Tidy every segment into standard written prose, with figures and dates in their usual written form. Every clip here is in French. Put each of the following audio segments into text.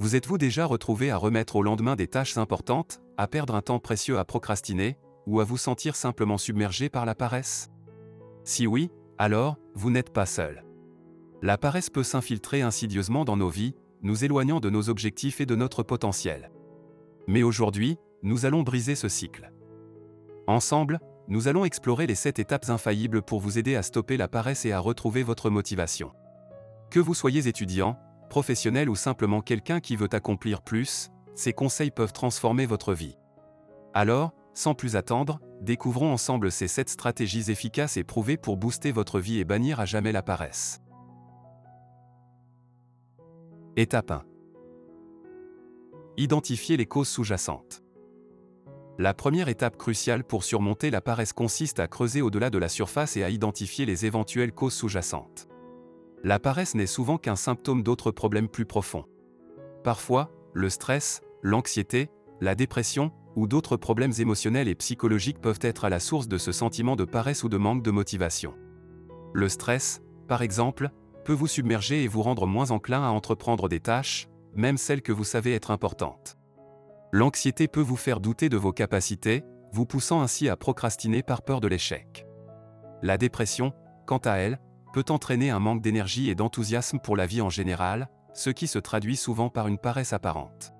Vous êtes-vous déjà retrouvé à remettre au lendemain des tâches importantes, à perdre un temps précieux à procrastiner, ou à vous sentir simplement submergé par la paresse? Si oui, alors, vous n'êtes pas seul. La paresse peut s'infiltrer insidieusement dans nos vies, nous éloignant de nos objectifs et de notre potentiel. Mais aujourd'hui, nous allons briser ce cycle. Ensemble, nous allons explorer les 7 étapes infaillibles pour vous aider à stopper la paresse et à retrouver votre motivation. Que vous soyez étudiant, professionnel ou simplement quelqu'un qui veut accomplir plus, ces conseils peuvent transformer votre vie. Alors, sans plus attendre, découvrons ensemble ces 7 stratégies efficaces et prouvées pour booster votre vie et bannir à jamais la paresse. Étape 1. Identifier les causes sous-jacentes. La première étape cruciale pour surmonter la paresse consiste à creuser au-delà de la surface et à identifier les éventuelles causes sous-jacentes. La paresse n'est souvent qu'un symptôme d'autres problèmes plus profonds. Parfois, le stress, l'anxiété, la dépression, ou d'autres problèmes émotionnels et psychologiques peuvent être à la source de ce sentiment de paresse ou de manque de motivation. Le stress, par exemple, peut vous submerger et vous rendre moins enclin à entreprendre des tâches, même celles que vous savez être importantes. L'anxiété peut vous faire douter de vos capacités, vous poussant ainsi à procrastiner par peur de l'échec. La dépression, quant à elle, peut entraîner un manque d'énergie et d'enthousiasme pour la vie en général, ce qui se traduit souvent par une paresse apparente.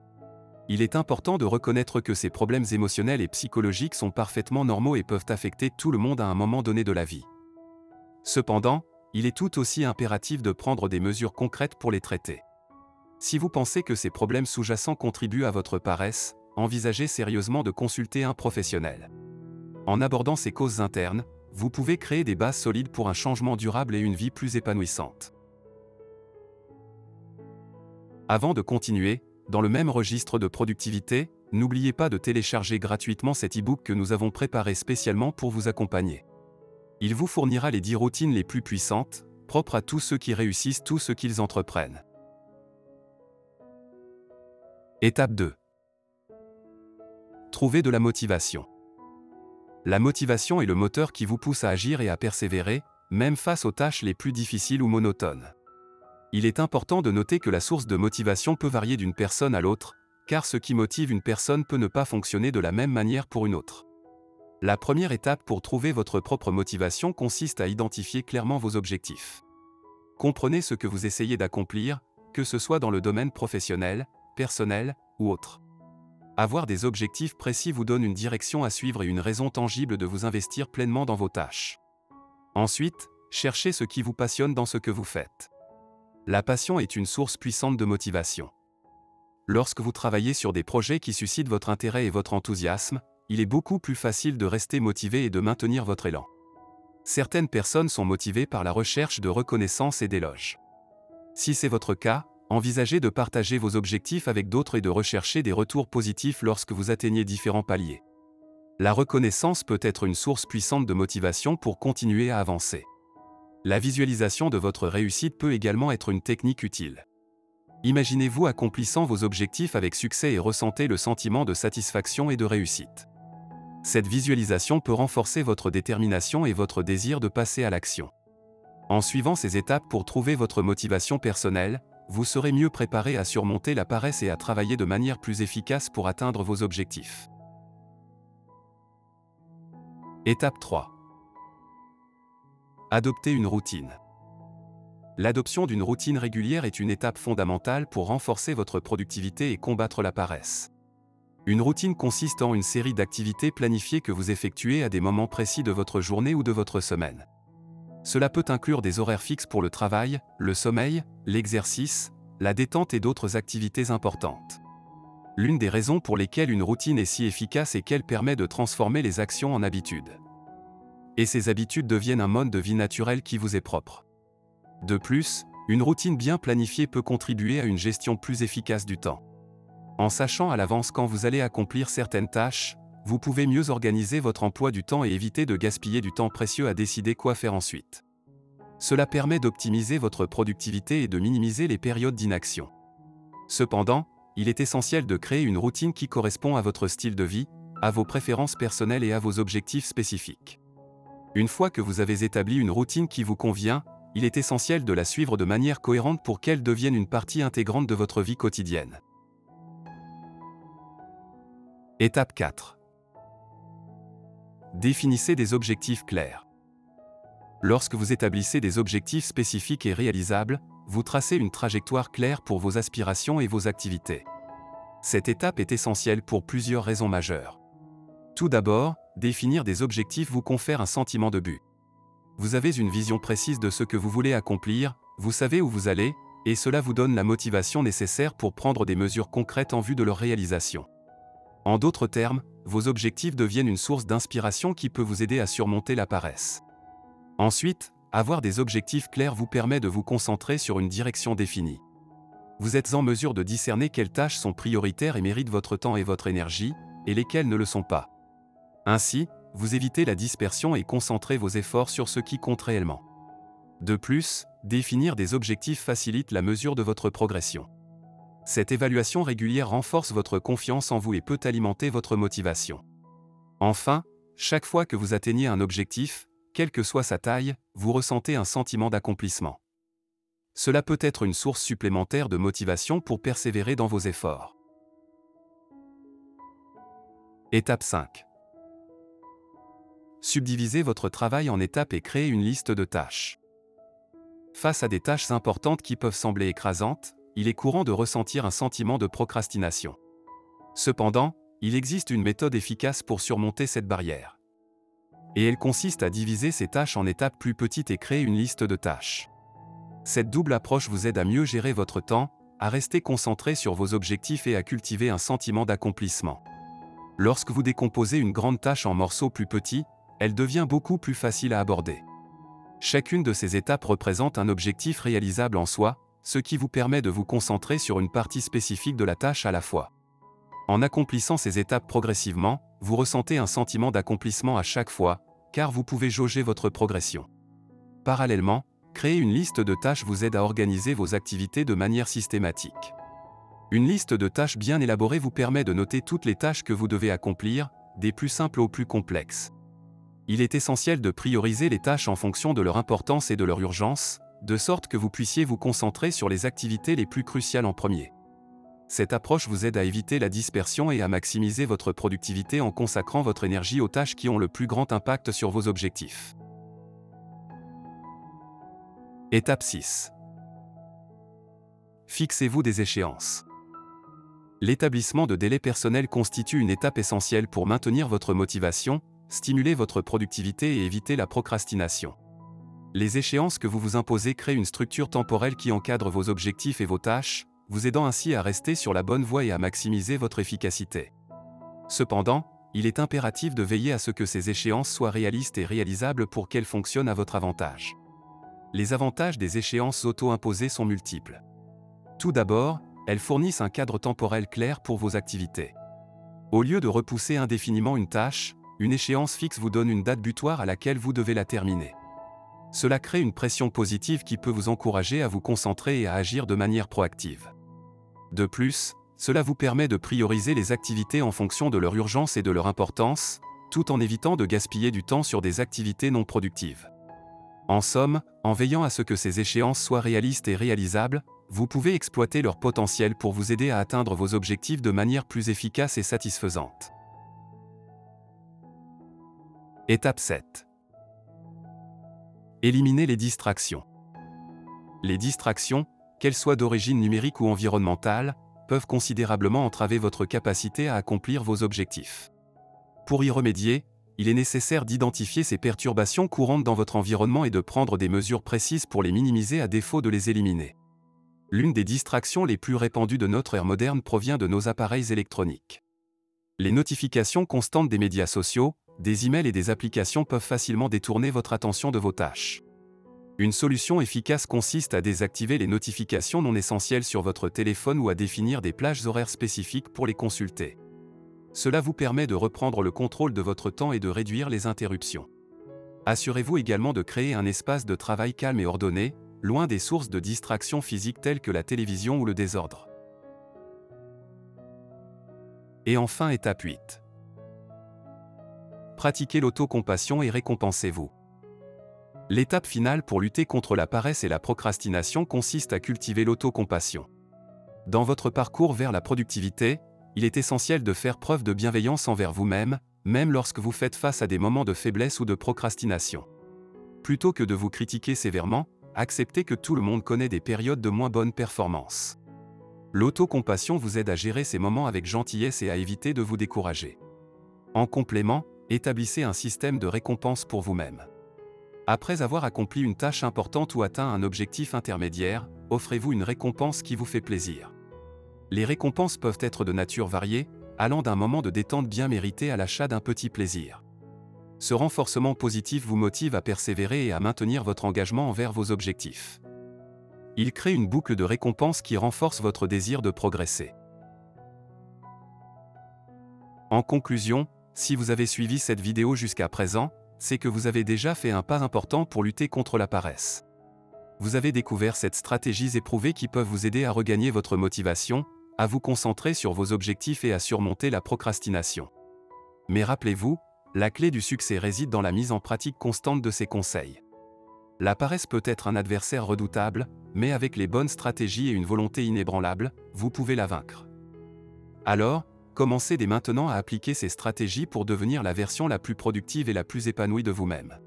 Il est important de reconnaître que ces problèmes émotionnels et psychologiques sont parfaitement normaux et peuvent affecter tout le monde à un moment donné de la vie. Cependant, il est tout aussi impératif de prendre des mesures concrètes pour les traiter. Si vous pensez que ces problèmes sous-jacents contribuent à votre paresse, envisagez sérieusement de consulter un professionnel. En abordant ces causes internes, vous pouvez créer des bases solides pour un changement durable et une vie plus épanouissante. Avant de continuer, dans le même registre de productivité, n'oubliez pas de télécharger gratuitement cet e-book que nous avons préparé spécialement pour vous accompagner. Il vous fournira les 10 routines les plus puissantes, propres à tous ceux qui réussissent tout ce qu'ils entreprennent. Étape 2. Trouvez de la motivation. La motivation est le moteur qui vous pousse à agir et à persévérer, même face aux tâches les plus difficiles ou monotones. Il est important de noter que la source de motivation peut varier d'une personne à l'autre, car ce qui motive une personne peut ne pas fonctionner de la même manière pour une autre. La première étape pour trouver votre propre motivation consiste à identifier clairement vos objectifs. Comprenez ce que vous essayez d'accomplir, que ce soit dans le domaine professionnel, personnel ou autre. Avoir des objectifs précis vous donne une direction à suivre et une raison tangible de vous investir pleinement dans vos tâches. Ensuite, cherchez ce qui vous passionne dans ce que vous faites. La passion est une source puissante de motivation. Lorsque vous travaillez sur des projets qui suscitent votre intérêt et votre enthousiasme, il est beaucoup plus facile de rester motivé et de maintenir votre élan. Certaines personnes sont motivées par la recherche de reconnaissance et d'éloges. Si c'est votre cas, envisagez de partager vos objectifs avec d'autres et de rechercher des retours positifs lorsque vous atteignez différents paliers. La reconnaissance peut être une source puissante de motivation pour continuer à avancer. La visualisation de votre réussite peut également être une technique utile. Imaginez-vous accomplissant vos objectifs avec succès et ressentez le sentiment de satisfaction et de réussite. Cette visualisation peut renforcer votre détermination et votre désir de passer à l'action. En suivant ces étapes pour trouver votre motivation personnelle, vous serez mieux préparé à surmonter la paresse et à travailler de manière plus efficace pour atteindre vos objectifs. Étape 3. Adopter une routine. L'adoption d'une routine régulière est une étape fondamentale pour renforcer votre productivité et combattre la paresse. Une routine consiste en une série d'activités planifiées que vous effectuez à des moments précis de votre journée ou de votre semaine. Cela peut inclure des horaires fixes pour le travail, le sommeil, l'exercice, la détente et d'autres activités importantes. L'une des raisons pour lesquelles une routine est si efficace est qu'elle permet de transformer les actions en habitudes. Et ces habitudes deviennent un mode de vie naturel qui vous est propre. De plus, une routine bien planifiée peut contribuer à une gestion plus efficace du temps. En sachant à l'avance quand vous allez accomplir certaines tâches, vous pouvez mieux organiser votre emploi du temps et éviter de gaspiller du temps précieux à décider quoi faire ensuite. Cela permet d'optimiser votre productivité et de minimiser les périodes d'inaction. Cependant, il est essentiel de créer une routine qui correspond à votre style de vie, à vos préférences personnelles et à vos objectifs spécifiques. Une fois que vous avez établi une routine qui vous convient, il est essentiel de la suivre de manière cohérente pour qu'elle devienne une partie intégrante de votre vie quotidienne. Étape 4. Définissez des objectifs clairs. Lorsque vous établissez des objectifs spécifiques et réalisables, vous tracez une trajectoire claire pour vos aspirations et vos activités. Cette étape est essentielle pour plusieurs raisons majeures. Tout d'abord, définir des objectifs vous confère un sentiment de but. Vous avez une vision précise de ce que vous voulez accomplir, vous savez où vous allez, et cela vous donne la motivation nécessaire pour prendre des mesures concrètes en vue de leur réalisation. En d'autres termes, vos objectifs deviennent une source d'inspiration qui peut vous aider à surmonter la paresse. Ensuite, avoir des objectifs clairs vous permet de vous concentrer sur une direction définie. Vous êtes en mesure de discerner quelles tâches sont prioritaires et méritent votre temps et votre énergie, et lesquelles ne le sont pas. Ainsi, vous évitez la dispersion et concentrez vos efforts sur ce qui compte réellement. De plus, définir des objectifs facilite la mesure de votre progression. Cette évaluation régulière renforce votre confiance en vous et peut alimenter votre motivation. Enfin, chaque fois que vous atteignez un objectif, quelle que soit sa taille, vous ressentez un sentiment d'accomplissement. Cela peut être une source supplémentaire de motivation pour persévérer dans vos efforts. Étape 5. Subdivisez votre travail en étapes et créez une liste de tâches. Face à des tâches importantes qui peuvent sembler écrasantes, il est courant de ressentir un sentiment de procrastination. Cependant, il existe une méthode efficace pour surmonter cette barrière. Et elle consiste à diviser ces tâches en étapes plus petites et créer une liste de tâches. Cette double approche vous aide à mieux gérer votre temps, à rester concentré sur vos objectifs et à cultiver un sentiment d'accomplissement. Lorsque vous décomposez une grande tâche en morceaux plus petits, elle devient beaucoup plus facile à aborder. Chacune de ces étapes représente un objectif réalisable en soi, ce qui vous permet de vous concentrer sur une partie spécifique de la tâche à la fois. En accomplissant ces étapes progressivement, vous ressentez un sentiment d'accomplissement à chaque fois, car vous pouvez jauger votre progression. Parallèlement, créer une liste de tâches vous aide à organiser vos activités de manière systématique. Une liste de tâches bien élaborée vous permet de noter toutes les tâches que vous devez accomplir, des plus simples aux plus complexes. Il est essentiel de prioriser les tâches en fonction de leur importance et de leur urgence, de sorte que vous puissiez vous concentrer sur les activités les plus cruciales en premier. Cette approche vous aide à éviter la dispersion et à maximiser votre productivité en consacrant votre énergie aux tâches qui ont le plus grand impact sur vos objectifs. Étape 6. Fixez-vous des échéances. L'établissement de délais personnels constitue une étape essentielle pour maintenir votre motivation, stimuler votre productivité et éviter la procrastination. Les échéances que vous vous imposez créent une structure temporelle qui encadre vos objectifs et vos tâches, vous aidant ainsi à rester sur la bonne voie et à maximiser votre efficacité. Cependant, il est impératif de veiller à ce que ces échéances soient réalistes et réalisables pour qu'elles fonctionnent à votre avantage. Les avantages des échéances auto-imposées sont multiples. Tout d'abord, elles fournissent un cadre temporel clair pour vos activités. Au lieu de repousser indéfiniment une tâche, une échéance fixe vous donne une date butoir à laquelle vous devez la terminer. Cela crée une pression positive qui peut vous encourager à vous concentrer et à agir de manière proactive. De plus, cela vous permet de prioriser les activités en fonction de leur urgence et de leur importance, tout en évitant de gaspiller du temps sur des activités non productives. En somme, en veillant à ce que ces échéances soient réalistes et réalisables, vous pouvez exploiter leur potentiel pour vous aider à atteindre vos objectifs de manière plus efficace et satisfaisante. Étape 7. Éliminez les distractions. Les distractions, qu'elles soient d'origine numérique ou environnementale, peuvent considérablement entraver votre capacité à accomplir vos objectifs. Pour y remédier, il est nécessaire d'identifier ces perturbations courantes dans votre environnement et de prendre des mesures précises pour les minimiser à défaut de les éliminer. L'une des distractions les plus répandues de notre ère moderne provient de nos appareils électroniques. Les notifications constantes des médias sociaux, des emails et des applications peuvent facilement détourner votre attention de vos tâches. Une solution efficace consiste à désactiver les notifications non essentielles sur votre téléphone ou à définir des plages horaires spécifiques pour les consulter. Cela vous permet de reprendre le contrôle de votre temps et de réduire les interruptions. Assurez-vous également de créer un espace de travail calme et ordonné, loin des sources de distractions physiques telles que la télévision ou le désordre. Et enfin, étape 8. Pratiquez l'autocompassion et récompensez-vous. L'étape finale pour lutter contre la paresse et la procrastination consiste à cultiver l'autocompassion. Dans votre parcours vers la productivité, Il est essentiel de faire preuve de bienveillance envers vous-même, même lorsque vous faites face à des moments de faiblesse ou de procrastination. Plutôt que de vous critiquer sévèrement, acceptez que tout le monde connaît des périodes de moins bonne performance. L'autocompassion vous aide à gérer ces moments avec gentillesse et à éviter de vous décourager. En complément, établissez un système de récompense pour vous-même. Après avoir accompli une tâche importante ou atteint un objectif intermédiaire, offrez-vous une récompense qui vous fait plaisir. Les récompenses peuvent être de nature variée, allant d'un moment de détente bien mérité à l'achat d'un petit plaisir. Ce renforcement positif vous motive à persévérer et à maintenir votre engagement envers vos objectifs. Il crée une boucle de récompense qui renforce votre désir de progresser. En conclusion, si vous avez suivi cette vidéo jusqu'à présent, c'est que vous avez déjà fait un pas important pour lutter contre la paresse. Vous avez découvert cette stratégies éprouvées qui peuvent vous aider à regagner votre motivation, à vous concentrer sur vos objectifs et à surmonter la procrastination. Mais rappelez-vous, la clé du succès réside dans la mise en pratique constante de ces conseils. La paresse peut être un adversaire redoutable, mais avec les bonnes stratégies et une volonté inébranlable, vous pouvez la vaincre. Alors, commencez dès maintenant à appliquer ces stratégies pour devenir la version la plus productive et la plus épanouie de vous-même.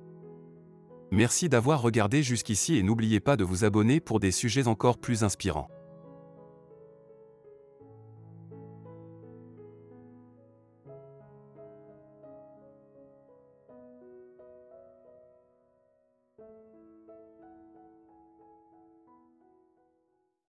Merci d'avoir regardé jusqu'ici et n'oubliez pas de vous abonner pour des sujets encore plus inspirants.